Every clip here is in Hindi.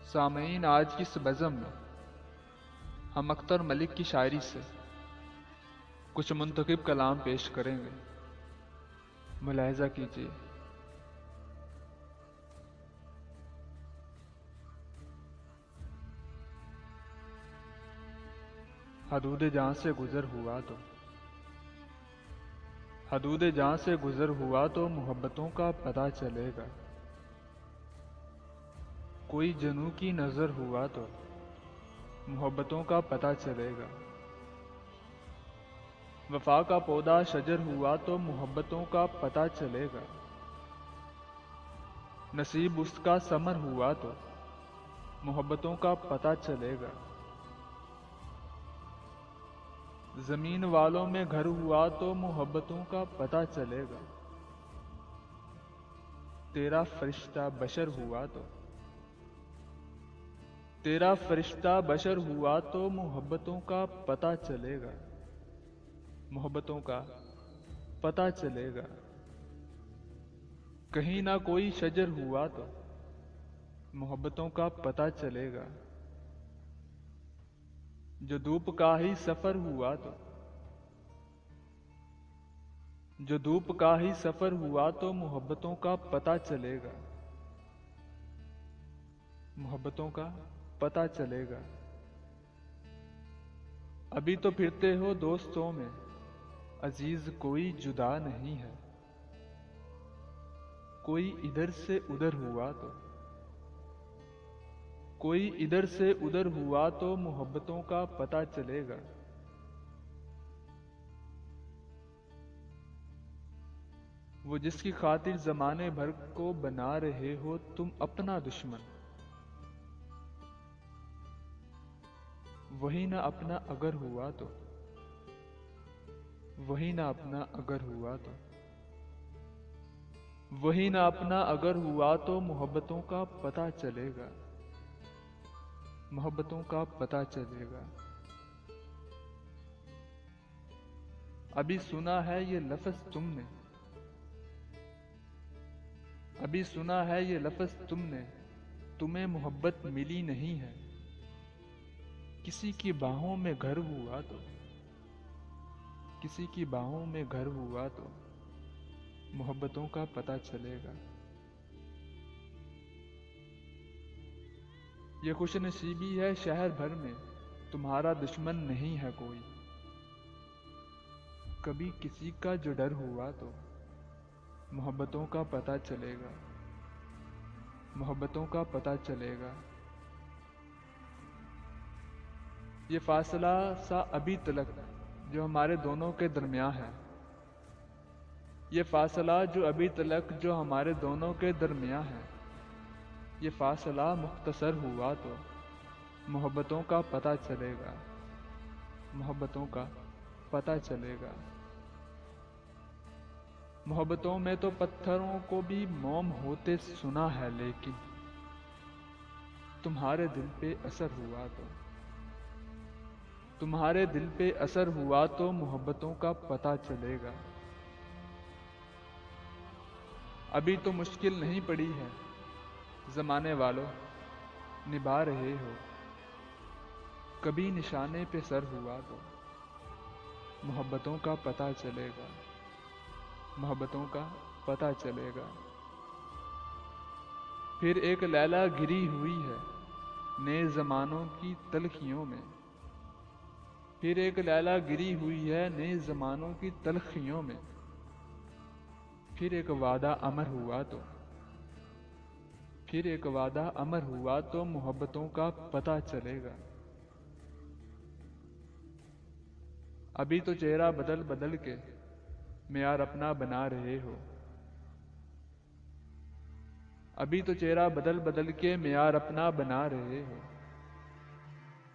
सामईन, आज की इस बज़म में हम अख्तर मलिक की शायरी से कुछ मुंतखब कलाम पेश करेंगे। मुलाहिज़ा कीजिए। हदूद जहाँ से गुज़र हुआ तो हदूद जहाँ से गुज़र हुआ तो मोहब्बतों का पता चलेगा। कोई जनू की नज़र हुआ तो मोहब्बतों का पता चलेगा। वफा का पौधा शजर हुआ तो मोहब्बतों का पता चलेगा। नसीब उसका समर हुआ तो मोहब्बतों का पता चलेगा। ज़मीन वालों में घर हुआ तो मोहब्बतों का पता चलेगा। तेरा फरिश्ता बशर हुआ तो तेरा फरिश्ता बशर हुआ तो मोहब्बतों का पता चलेगा। मोहब्बतों का पता चलेगा। कहीं ना कोई शजर हुआ तो मोहब्बतों का पता चलेगा। जो धूप का ही सफर हुआ तो जो धूप का ही सफर हुआ तो मोहब्बतों का पता चलेगा। मोहब्बतों का पता चलेगा। अभी तो फिरते हो दोस्तों में, अजीज कोई जुदा नहीं है। कोई इधर से उधर हुआ तो कोई इधर से उधर हुआ तो मोहब्बतों का पता चलेगा। वो जिसकी खातिर जमाने भर को बना रहे हो तुम अपना दुश्मन, वही ना अपना अगर हुआ तो वही ना अपना अगर हुआ तो वही ना अपना अगर हुआ तो मोहब्बतों का पता चलेगा। मोहब्बतों का पता चलेगा। अभी सुना है ये लफ्ज़ तुमने अभी सुना है ये लफ्ज़ तुमने, तुम्हें मोहब्बत मिली नहीं है। किसी की बाहों में घर हुआ तो किसी की बाहों में घर हुआ तो मोहब्बतों का पता चलेगा। ये खुशनसीबी है शहर भर में, तुम्हारा दुश्मन नहीं है कोई। कभी किसी का जो डर हुआ तो मोहब्बतों का पता चलेगा। मोहब्बतों का पता चलेगा। ये फासला सा अभी तलक जो हमारे दोनों के दरमियां है। ये फासला जो अभी तलक जो हमारे दोनों के दरमियां है। ये फासला मुख्तसर हुआ तो मोहब्बतों का पता चलेगा। मोहब्बतों का पता चलेगा। मोहब्बतों में तो पत्थरों को भी मोम होते सुना है, लेकिन तुम्हारे दिल पे असर हुआ तो तुम्हारे दिल पे असर हुआ तो मोहब्बतों का पता चलेगा। अभी तो मुश्किल नहीं पड़ी है, जमाने वालों निभा रहे हो। कभी निशाने पे सर हुआ तो मोहब्बतों का पता चलेगा। मोहब्बतों का पता चलेगा। फिर एक लैला गिरी हुई है नए जमानों की तलखियों में। फिर एक लैला गिरी हुई है नए जमानों की तलखियों में। फिर एक वादा अमर हुआ तो फिर एक वादा अमर हुआ तो मोहब्बतों का पता चलेगा। अभी तो चेहरा बदल बदल के मेयार अपना बना रहे हो। अभी तो चेहरा बदल बदल के मेयार अपना बना रहे हो।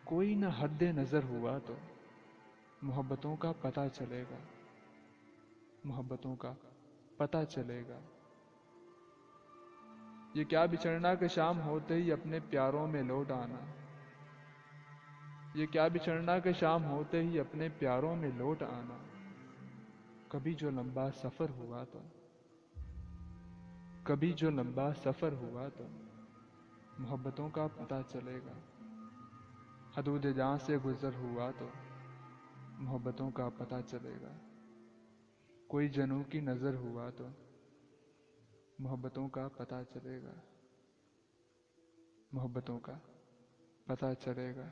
कोई न हद नजर हुआ तो मोहब्बतों का पता चलेगा। मोहब्बतों का पता चलेगा। ये क्या बिछड़ना कि शाम होते ही अपने प्यारों में लौट आना। ये क्या बिछड़ना कि शाम होते ही अपने प्यारों में लौट आना। कभी जो लंबा सफर हुआ तो कभी जो लंबा सफर हुआ तो मोहब्बतों का पता चलेगा। हदूद जहाँ से गुजर हुआ तो मोहब्बतों का पता चलेगा। कोई जनू की नज़र हुआ तो मोहब्बतों का पता चलेगा। मोहब्बतों का पता चलेगा।